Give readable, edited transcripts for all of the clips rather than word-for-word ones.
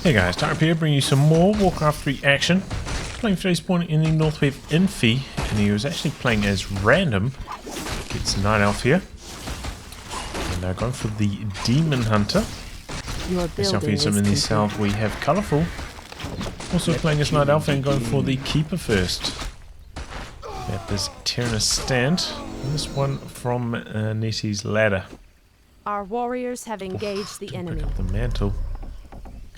Hey guys, Tarp here, bringing you some more Warcraft 3 action. Playing today's spawn in the WC3 Infi, and he was actually playing as random. Gets a Night Elf here. And now going for the Demon Hunter. Myself here, some in the south, we have Colourful. Also playing as Night Elf and going for the Keeper first. That is Terenas stand. And this one from Nettie's ladder. Our warriors have engaged the enemy. Pick up the mantle.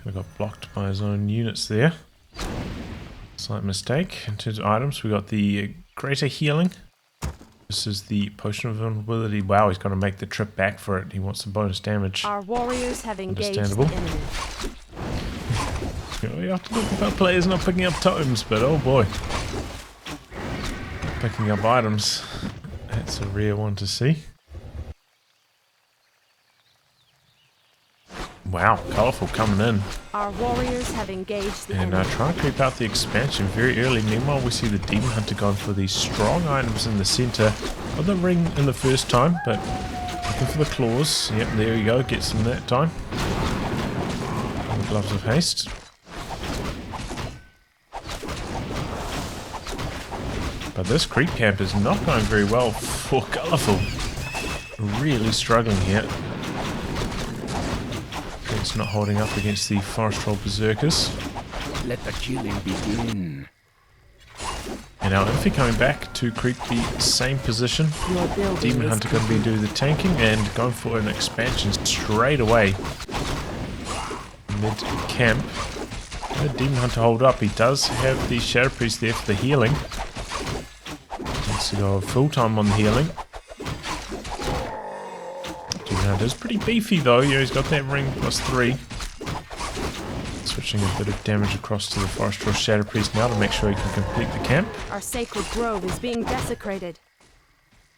Kind of got blocked by his own units there. Slight mistake. In terms of items, we got the greater healing. This is the potion of vulnerability. Wow, he's going to make the trip back for it. He wants the bonus damage. Our warriors have engaged the enemy. We have to look about players not picking up totems, but oh boy. Picking up items. That's a rare one to see. Wow, Colourful coming in. Our warriors have engaged the enemy. And trying to creep out the expansion very early. Meanwhile, we see the Demon Hunter going for these strong items in the center. Got the ring in the first time, but looking for the claws. Yep, there you go. Gets them that time. And the gloves of haste. But this creep camp is not going very well for Colourful. Really struggling here. It's not holding up against the Forest Troll Berserkers. Let the killing begin. And now Infi coming back to creep the same position. Demon Hunter going to be doing the tanking and going for an expansion straight away. Mid-camp. Demon Hunter hold up. He does have the Shadow Priest there for the healing. Needs to go full time on the healing. It's pretty beefy though, yeah, he's got that ring +3. Switching a bit of damage across to the Forest Troll Shadow Priest now to make sure he can complete the camp. Our sacred grove is being desecrated.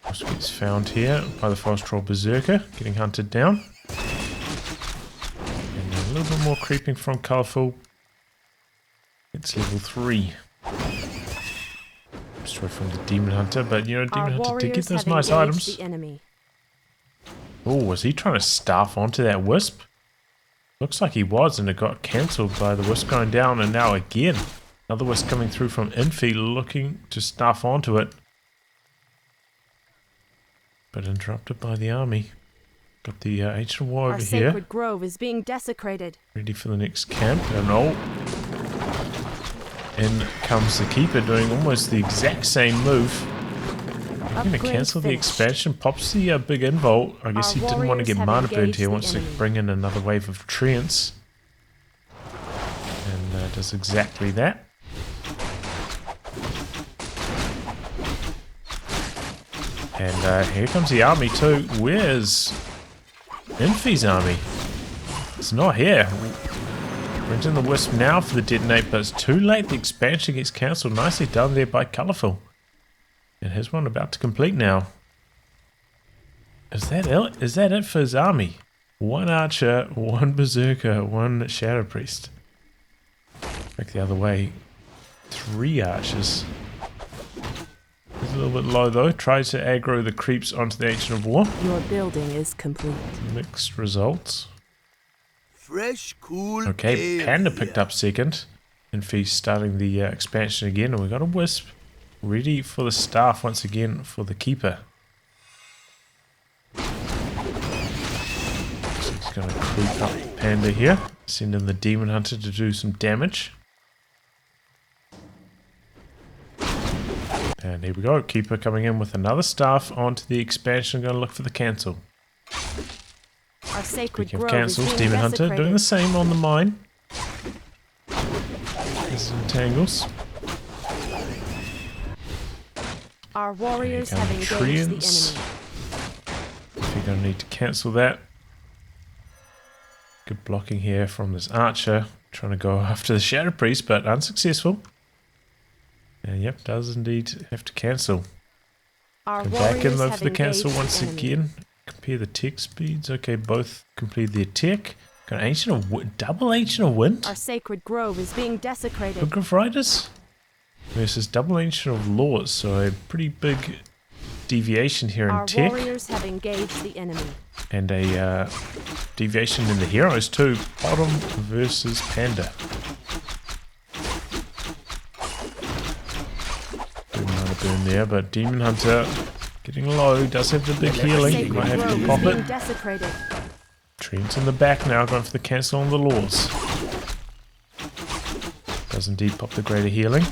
Also gets found here by the Forest Troll Berserker, getting hunted down. And a little bit more creeping from Colourful. It's level 3. Straight from the Demon Hunter, but you know, Demon Hunter did get those nice items. Oh, was he trying to staff onto that Wisp? Looks like he was, and it got cancelled by the Wisp going down, and now again. Another Wisp coming through from Infi looking to staff onto it. But interrupted by the army. Got the Ancient War over here. Our sacred grove is being desecrated. Ready for the next camp, and oh. In comes the Keeper doing almost the exact same move. I'm going to cancel the expansion, pops the big involt. I guess he didn't want to get mana burned here, wants to bring in another wave of treants. And does exactly that. And here comes the army too. Where's Infi's army? It's not here. Brings in the Wisp now for the detonate, but it's too late. The expansion gets cancelled. Nicely done there by Colourful. And his one about to complete now. Is that it? Is that it for his army? One archer, one berserker, one shadow priest. Back the other way. 3 archers. It's a little bit low though. Tries to aggro the creeps onto the Ancient of War. Your building is complete. Mixed results. Fresh, cool. Okay, Panda picked up second. Infi starting the expansion again, and we got a Wisp. Ready for the staff once again for the Keeper. So he's going to creep up Panda here. Send in the Demon Hunter to do some damage. And here we go. Keeper coming in with another staff onto the expansion. Going to look for the cancel. Our sacred Speaking of cancels, Demon Hunter doing the same on the mine. This entangles. Our warriors have engaged the enemy. You're going to need to cancel that. Good blocking here from this archer. Trying to go after the Shadow Priest, but unsuccessful. And yep, does indeed have to cancel. Our Go back in though for the cancel once again. Compare the tech speeds. Okay, both complete their tech. Got an Ancient of double Ancient of Wind. Our sacred grove is being desecrated. Book of Riders versus double Ancient of Laws, so a pretty big deviation here in tech. Our warriors have engaged the enemy. And a deviation in the heroes too. Bottom versus Panda. Another burn there, but Demon Hunter getting low. Does have the big healing. Might have to pop it. Desecrated. Trent's in the back now, going for the cancel on the Laws. Does indeed pop the greater healing.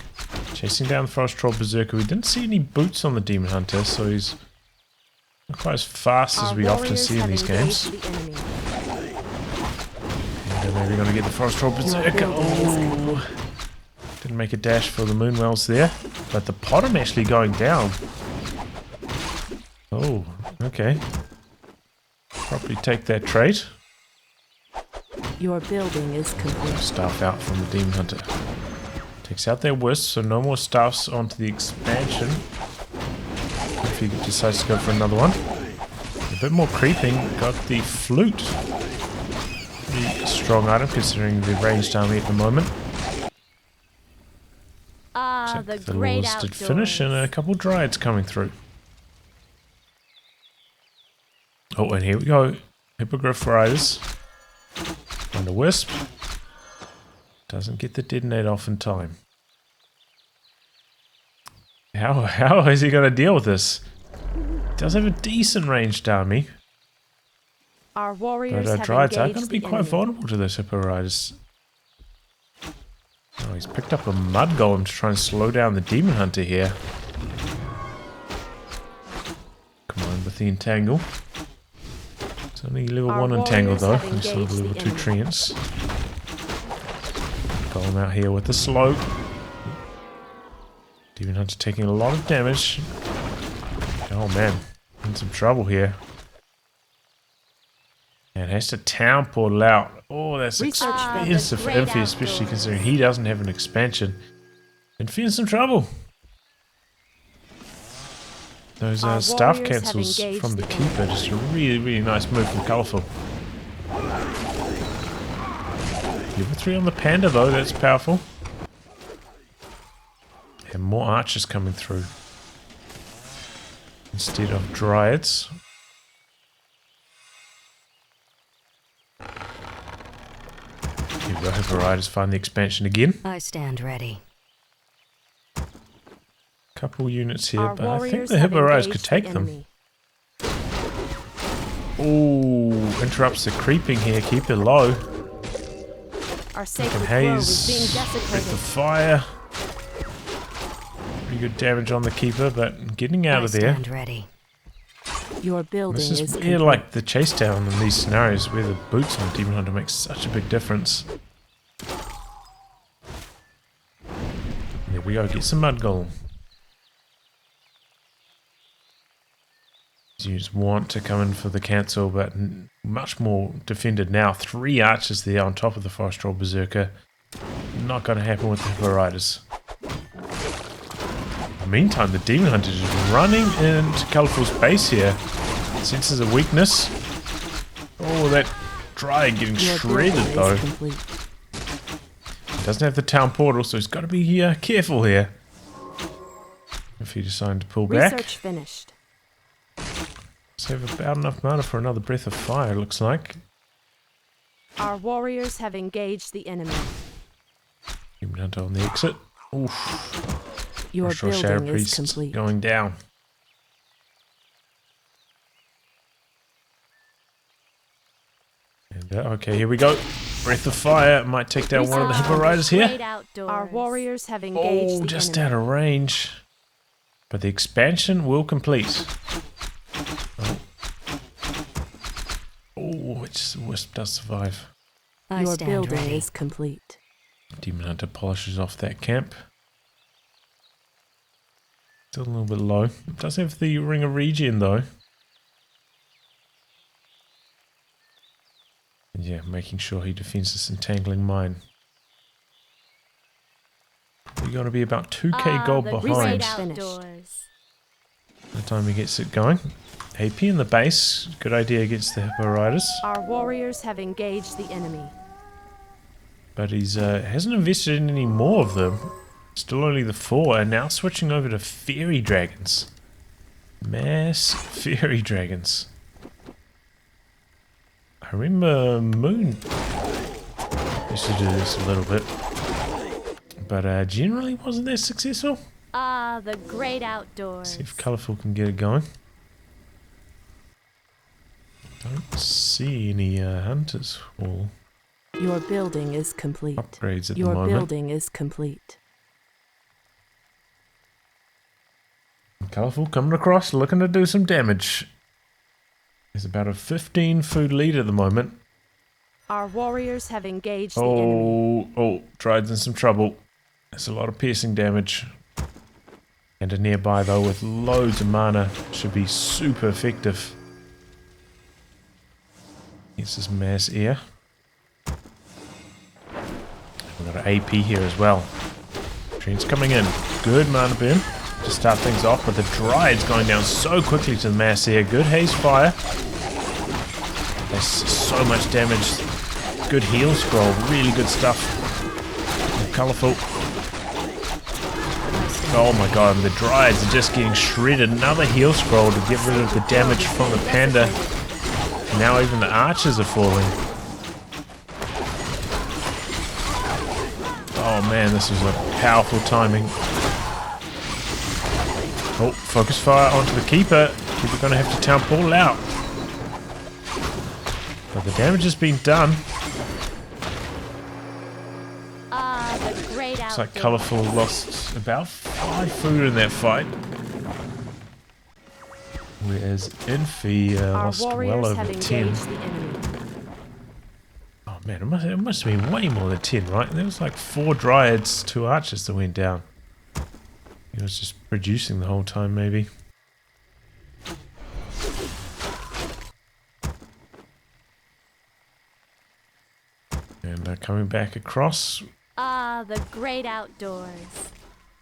Chasing down the Forest Troll Berserker. We didn't see any boots on the Demon Hunter, so he's not quite as fast as we often see in these games. And maybe going to get the Forest Troll Berserker. Oh, didn't make a dash for the Moonwells there, but the Potom actually going down. Oh, okay. Probably take that trait. Your building is complete. Staff out from the Demon Hunter. Takes out their wisp, so no more staffs onto the expansion. If he decides to go for another one. A bit more creeping. Got the flute. Pretty strong item considering the ranged army at the moment. The Laws did finish and a couple Dryads coming through. Oh, and here we go. Hippogriff Riders. And a wisp. Doesn't get the detonate off in time. How is he going to deal with this? Does have a decent ranged army. Our warriors but have Dryads are engaged going to be the quite enemy. vulnerable to those Hippo Riders. Oh, he's picked up a Mud Golem to try and slow down the Demon Hunter here. Come on with the Entangle. It's only level Our 1 Entangle though, warriors have instead of engaged level the 2 enemy. Treants. Golem out here with the slow. Demon Hunter taking a lot of damage. Oh man, in some trouble here. And has to town portal out. Oh, that's expensive for Infi, especially considering he doesn't have an expansion. Infi in some trouble. Those staff warriors have cancels engaged from the the Keeper, just a really, really nice move from Colourful. Level 3 on the Panda though, that's powerful. And more archers coming through. Instead of Dryads. Here we go, Hippo Riders find the expansion again. I stand ready. Couple units here, Our but I think warriors the have Hippo Riders engaged could take the them. enemy. Ooh, interrupts the creeping here, keep it low. Our sacred And grove is being Haze, with the desecrated. fire. Pretty good damage on the Keeper, but getting out I of there. stand ready. Your building This is where, complete. like, the chase down in these scenarios where the boots on Demon Hunter makes such a big difference. There we go, get some Mud Golem. You just want to come in for the cancel, but much more defended now. 3 archers there on top of the Forest Troll Berserker. Not going to happen with the Hippo Riders. In the meantime, the Demon Hunter is running into Colourful's base here. Senses a weakness. Oh, that Dryad getting Your shredded building though. is complete. Doesn't have the town portal, so he's got to be careful here. If he decides to pull back. Research finished. Save about enough mana for another Breath of Fire, looks like. Our warriors have engaged the enemy. Demon Hunter on the exit. Oof. Your Shadow building is Priest complete. going down. And, okay, here we go. Breath of Fire might take down one of the Hippo Riders here. Our warriors have engaged Oh, the just enemy. out of range. But the expansion will complete. Oh, which Wisp does survive. I Your stand building ready. is complete. Demon Hunter polishes off that camp. Still a little bit low. It does have the Ring of Regen though. And yeah, making sure he defends this entangling mine. We're going to be about 2k gold behind Finished. by the time he gets it going. AP in the base, good idea against the Hippo Riders. Our warriors have engaged the enemy. But he's hasn't invested in any more of them. Still only the 4, and now switching over to Fairy Dragons. Mass Fairy Dragons. I remember Moon used to do this a little bit, but generally wasn't that successful. Ah, the great outdoors. See if Colourful can get it going. Don't see any hunters hall Your building is complete. upgrades at the Your moment. building is complete. Colourful coming across, looking to do some damage. There's about a 15 food lead at the moment. Our warriors have engaged the enemy. Oh, Dryad's in some trouble. There's a lot of piercing damage. And a nearby though with loads of mana should be super effective. Here's this mass air. We've got an AP here as well. Trent's coming in. Good mana burn to start things off, but the Dryad's going down so quickly to the mass air. Good haze fire. There's so much damage. Good heal scroll. Really good stuff. And Colourful. Oh my god, the Dryads are just getting shredded. Another heal scroll to get rid of the damage from the panda. Now even the archers are falling. Oh man, this is a powerful timing. Oh, focus fire onto the keeper. Keeper gonna have to town ball out. But the damage has been done. Ah, the great Looks like outdoors. Colourful lost about 5 food in that fight. Whereas Infi Our lost warriors well have over engaged 10. the enemy. Oh man, it must have been way more than 10, right? There was like 4 Dryads, 2 archers that went down. He was just producing the whole time, maybe. And coming back across. Ah, the great outdoors.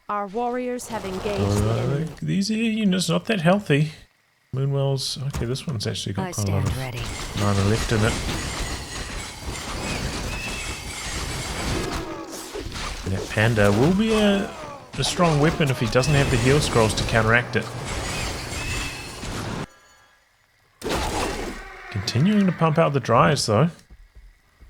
Our warriors have engaged the enemy. These air units not that healthy. Moonwell's okay. This one's actually got I quite a lot stand of ready. mana left in it. And that panda will be a strong weapon if he doesn't have the heal scrolls to counteract it. Continuing to pump out the Dryads though.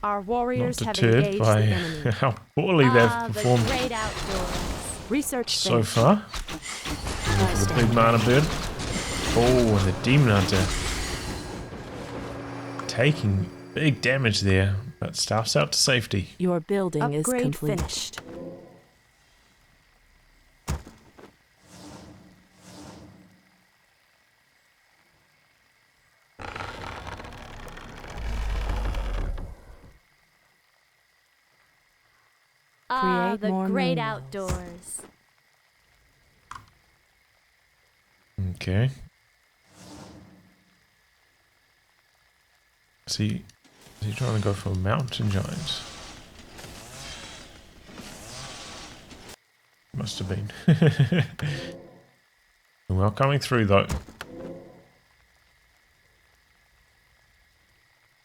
Our Not warriors have deterred engaged by the enemy. how poorly Ah, they've the performed great outdoors. Research so finished. far. I The stand big mana bird. Oh, and the Demon Hunter. Taking big damage there, but staff's out to safety. Your building is Upgrade complete. finished. Ah, Create the more great moonwells. outdoors. Okay. Is he trying to go for a mountain giant? Must have been. Well, coming through though.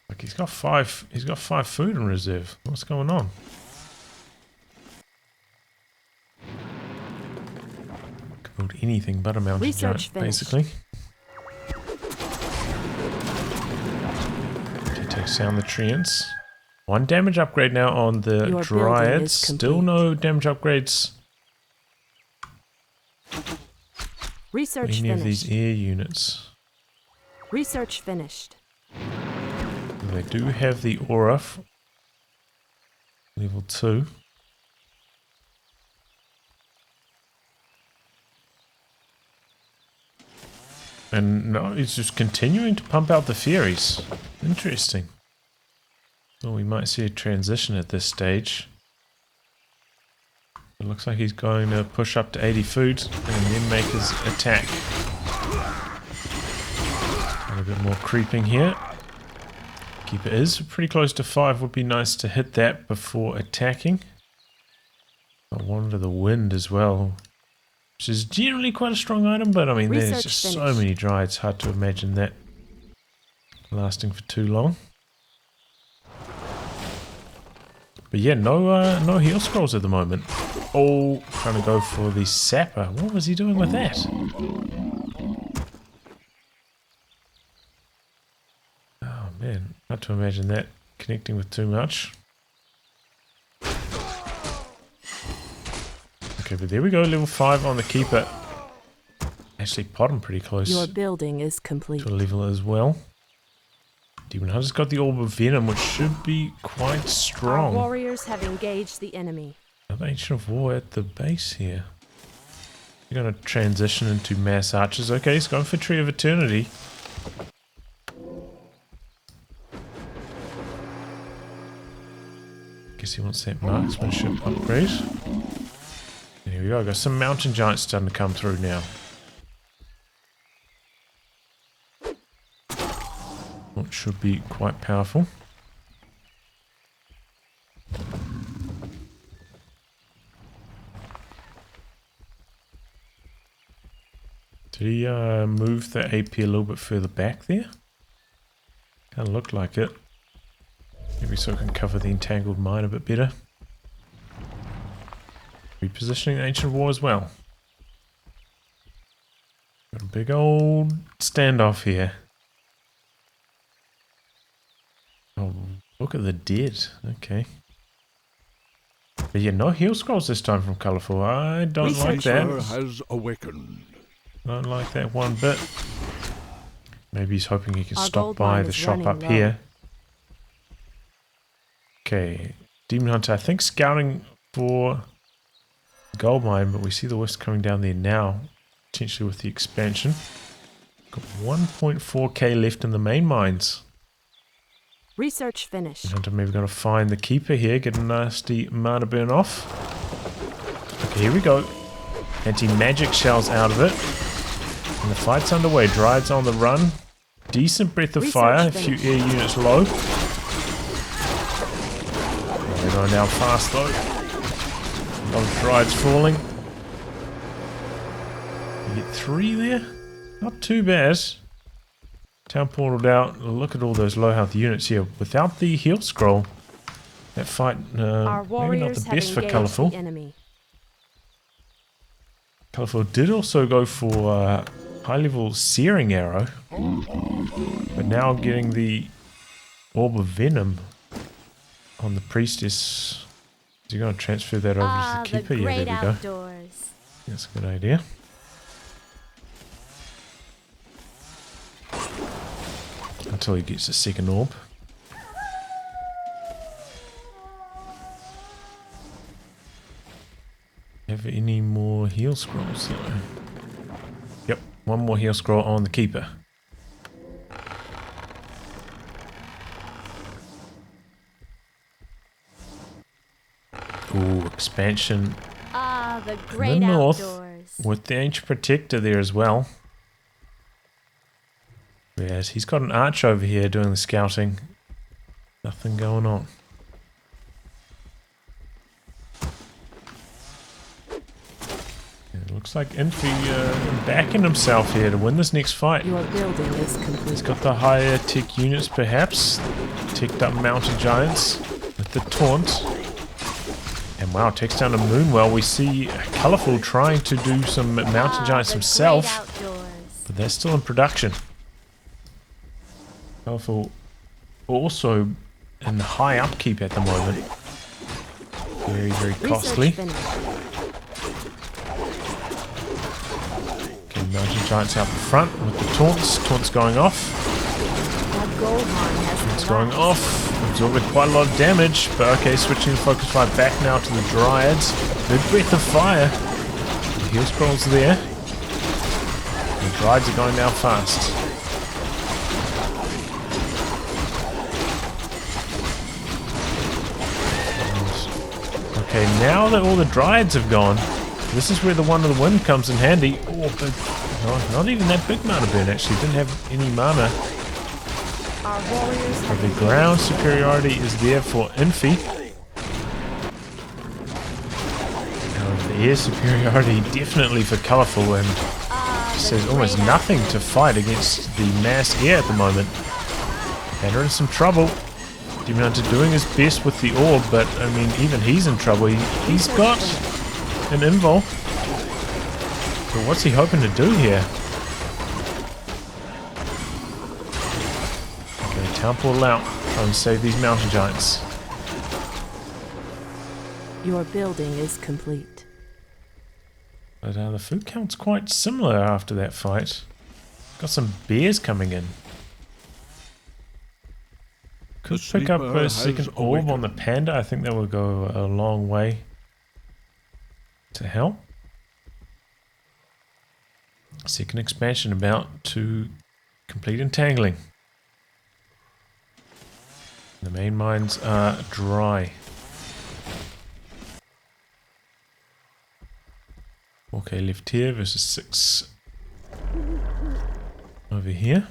Like he's got 5 food in reserve. What's going on? Could build anything but a mountain Research giant, finished. basically. Takes down the treants. 1 damage upgrade now on the Your building Dryads. is Still complete. no damage upgrades for Research any of finished. these air units. Research finished. They do have the aura level 2. And no, it's just continuing to pump out the Furies. Interesting. So we might see a transition at this stage. It looks like he's going to push up to 80 food and then make his attack. A bit more creeping here. Keeper is pretty close to 5. Would be nice to hit that before attacking. Got one to the wind as well, which is generally quite a strong item, but I mean there's Research just so finished. many Dryads, hard to imagine that lasting for too long. But yeah, no heal scrolls at the moment. Oh, trying to go for the sapper. What was he doing with that? Oh man, hard to imagine that connecting with too much. Okay, but there we go, level 5 on the keeper. Actually pot him pretty close Your building is complete. to a level as well. Demon Hunter's got the Orb of Venom, which should be quite Our strong. warriors have engaged the enemy. Another Ancient of War at the base here. We're going to transition into Mass Archers. Okay, he's going for Tree of Eternity. Guess he wants that marksmanship upgrade. And here we go, got some Mountain Giants starting to come through now. Which should be quite powerful. Did he move the AP a little bit further back there? Kind of looked like it. Maybe so it can cover the entangled mine a bit better. Repositioning the Ancient War as well. Got a big old standoff here. Oh, look at the dead. Okay. But yeah, no heal scrolls this time from Colourful. I don't like that. has awakened. Don't like that one bit. Maybe he's hoping he can Our stop gold by mine the is shop running up low. here. Okay. Demon Hunter, I think scouting for the gold mine, but we see the wisp coming down there now. Potentially with the expansion. Got 1.4k left in the main mines. Research finished. Demon Hunter maybe going to find the keeper here, get a nasty mana burn off. Okay, here we go. Anti-magic shells out of it. And the fight's underway. Dryads on the run. Decent breath of Research fire. A finished. few air units low. They're going down fast though. A lot of Dryads falling. You get 3 there. Not too bad. Town portaled out. Look at all those low health units here. Without the heal scroll, that fight Our maybe not warriors the have best for engaged Colourful. the enemy. Colourful did also go for high level Searing Arrow, but now getting the Orb of Venom on the Priestess. Is he going to transfer that over to the Keeper? The Yeah, great there we go. outdoors. That's a good idea. Until he gets the second orb. Have any more heal scrolls though? Yep, one more heal scroll on the Keeper. Ooh, expansion The in the great north outdoors. with the Ancient Protector there as well. Yes, he's got an arch over here doing the scouting. Nothing going on. It looks like Infi backing himself here to win this next fight. Your building is complete. He's got the higher tech units perhaps. Ticked up Mountain Giants with the taunt. And wow, takes down a Moonwell. We see Colourful trying to do some Mountain Giants The himself. great outdoors. But they're still in production. Colourful also in high upkeep at the moment. Very, very costly. Research finished. Okay, Mountain Giants out the front with the taunts. Taunts going off. Our gold mine has It's going collapsed. off. Absorbing quite a lot of damage. But okay, switching the focus fire back now to the Dryads. Big breath of fire. The heal scrolls there. The Dryads are going down fast. Okay, now that all the Dryads have gone, this is where the One of the Wind comes in handy. Oh, big, no, not even that big mana burn actually. Didn't have any mana. Our warriors But have the engaged ground the enemy. superiority is there for Infi. However, the air superiority definitely for Colourful, and The there's almost great nothing to outdoors. fight against the mass air at the moment. And they're in some trouble. Demon Hunter doing his best with the orb, but I mean, even he's in trouble. He's got an invul. So what's he hoping to do here? Okay, town portal out. Try and save these mountain giants. Your building is complete. But the food count's quite similar after that fight. Got some bears coming in. Could pick up a second orb on the panda. I think that will go a long way to help. Second expansion about to complete entangling. The main mines are dry. Okay, left here versus 6 over here.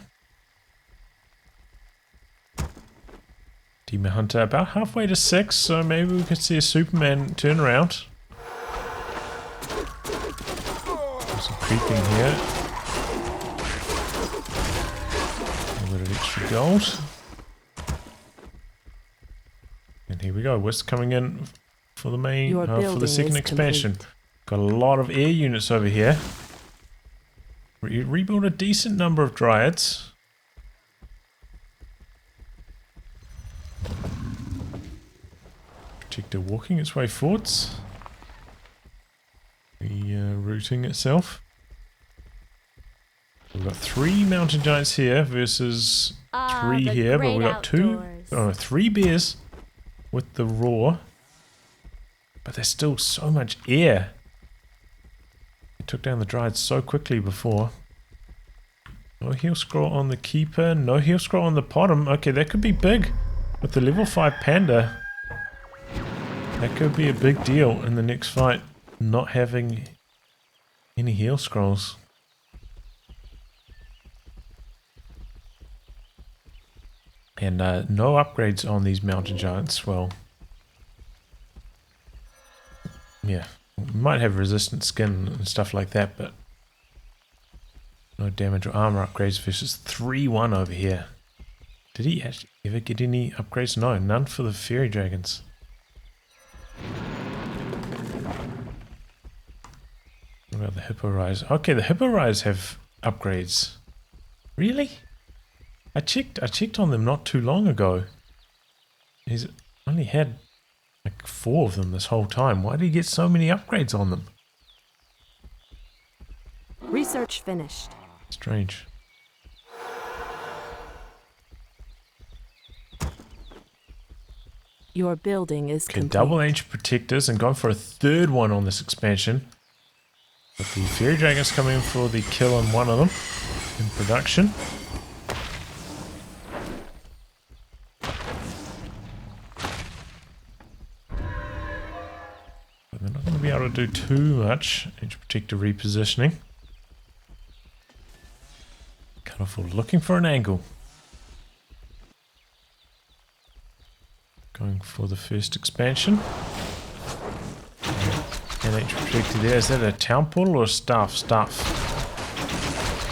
Demon Hunter about halfway to 6, so maybe we could see a Superman turn around. There's some creeping here. A bit of extra gold. And here we go. Wisp coming in for the main, for the second expansion. Complete. Got a lot of air units over here. Rebuild a decent number of dryads. Protector walking its way forwards. Routing itself. We've got 3 mountain giants here versus 3 here, but we've got 3 bears with the roar. But there's still so much air. It took down the dryads so quickly before. No heal scroll on the keeper, no heal scroll on the bottom. Okay, that could be big. With the level 5 panda, that could be a big deal in the next fight, not having any heal scrolls. And no upgrades on these mountain giants. Well, yeah, we might have resistant skin and stuff like that, but no damage or armor upgrades versus 3-1 over here. Did he actually ever get any upgrades? No, none for the fairy dragons. What about the hippo rise? Okay, the hippo rise have upgrades. Really? I checked on them not too long ago. He's only had like 4 of them this whole time. Why did he get so many upgrades on them? Research finished. Strange. Your building is Okay, complete. double ancient protectors and going for a 3rd one on this expansion. But the fairy dragon's coming in for the kill on one of them in production. But they're not going to be able to do too much. Ancient protector repositioning. Colourful, looking for an angle. Going for the first expansion. And ancient protector there. Is that a town portal or a staff? Staff.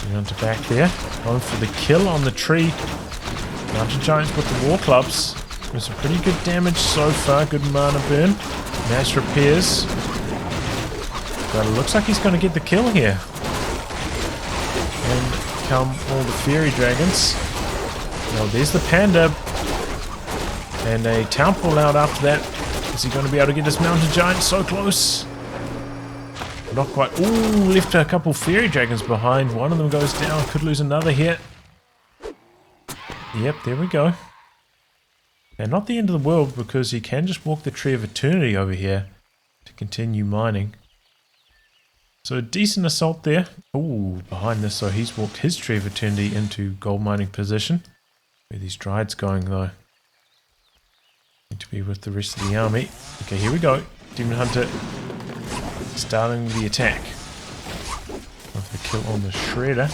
Going on to back there. Going for the kill on the tree. Mountain giants with the war clubs. Doing some pretty good damage so far. Good mana burn. Mass repairs. But it looks like he's going to get the kill here. And come all the fairy dragons. Now there's the panda. And a town portal out after that. Is he going to be able to get this mountain giant so close? Not quite. Ooh, left a couple fairy dragons behind. One of them goes down. Could lose another here. Yep, there we go. And not the end of the world, because he can just walk the Tree of Eternity over here to continue mining. So a decent assault there. Ooh, behind this, so he's walked his Tree of Eternity into gold mining position. Where are these dryads going though? Need to be with the rest of the army. Okay, here we go. Demon Hunter starting the attack. With the kill on the shredder.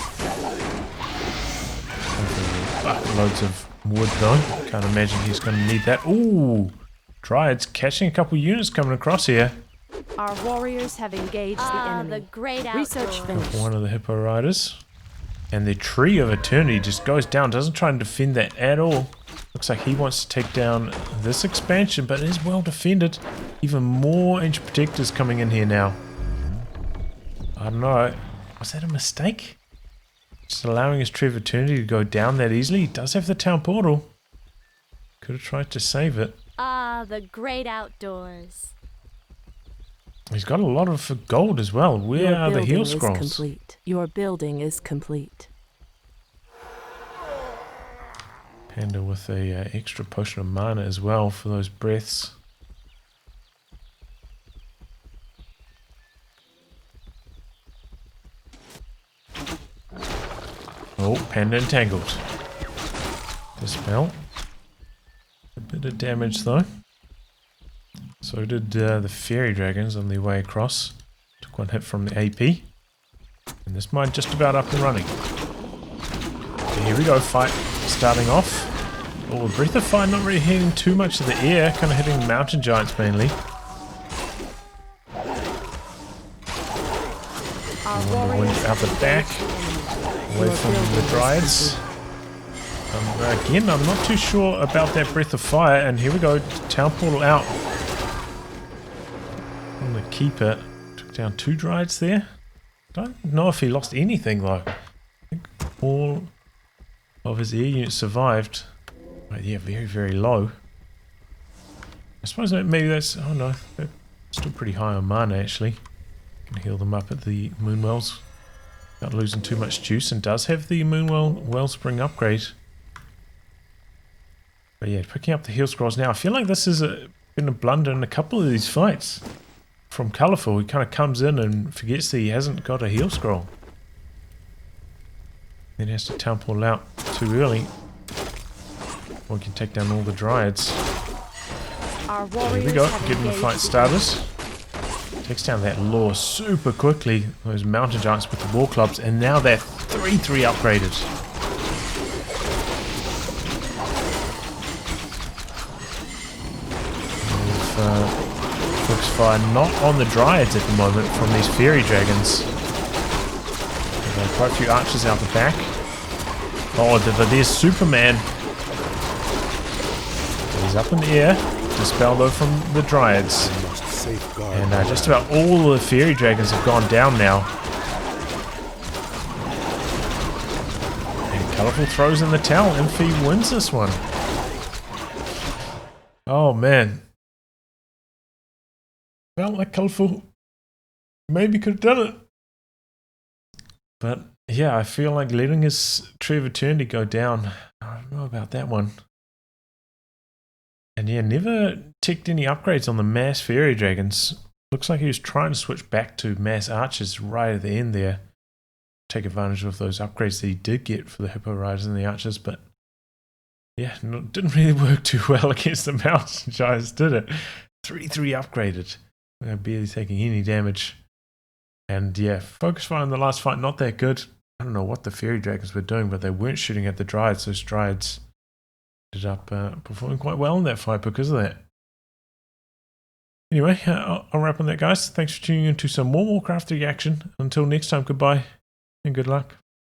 Loads of wood though. Can't imagine he's going to need that. Ooh! Dryads catching a couple units coming across here. Our warriors have engaged the enemy. The great Research outdoors. finished. One of the hippo riders. And the Tree of Eternity just goes down. Doesn't try and defend that at all. Looks like he wants to take down this expansion, but it is well defended. Even more ancient protectors coming in here now. I don't know. Was that a mistake? Just allowing his Tree of Eternity to go down that easily? He does have the town portal. Could have tried to save it. Ah, the great outdoors. He's got a lot of gold as well. Where Your are the building heal is scrolls? complete. Your building is complete. Panda with a extra potion of mana as well for those breaths. Oh, Panda entangled. Dispel. A bit of damage though. So did the fairy dragons on their way across. Took one hit from the AP. And this mine just about up and running. Okay, here we go, fight starting off. Oh, Breath of Fire not really hitting too much of the air, kind of hitting mountain giants mainly. Wind out the back, away from the Dryads. Again, I'm not too sure about that Breath of Fire, and here we go, Town Portal out. I'm going to keep it. Took down 2 Dryads there. Don't know if he lost anything though. I think all of his air units survived. But yeah, very, very low. I suppose maybe that's... Oh no, they're still pretty high on mana actually. Can heal them up at the Moonwells. Not losing too much juice, and does have the Moonwell Wellspring upgrade. But yeah, picking up the heal scrolls now. I feel like this has been a blunder in a couple of these fights. From Colourful, he kind of comes in and forgets that he hasn't got a heal scroll. Then has to town portal out too early. Or we can take down all the Dryads. Here we go, getting the fight started. Takes down that lore super quickly, those mountain giants with the war clubs, and now they're 3-3 upgraded. Focus fire not on the Dryads at the moment from these fairy dragons. There's quite a few archers out the back. Oh, there's Superman. He's up in the air. Dispel though from the Dryads. And just about all the fairy dragons have gone down now. And Colourful throws in the towel. Infi wins this one. Oh man. Felt like Colourful maybe could have done it. But yeah, I feel like letting his Tree of Eternity go down. I don't know about that one. And yeah, never ticked any upgrades on the mass fairy dragons. Looks like he was trying to switch back to mass archers right at the end there. Take advantage of those upgrades that he did get for the hippo riders and the archers, but yeah, didn't really work too well against the mountain giants, did it? 3-3 upgraded. Barely taking any damage. And yeah, focus fire in the last fight, not that good. I don't know what the fairy dragons were doing, but they weren't shooting at the Dryads. Those Dryads ended up performing quite well in that fight because of that. Anyway, I'll wrap on that, guys. Thanks for tuning in to some more Warcraft 3 action. Until next time, goodbye and good luck.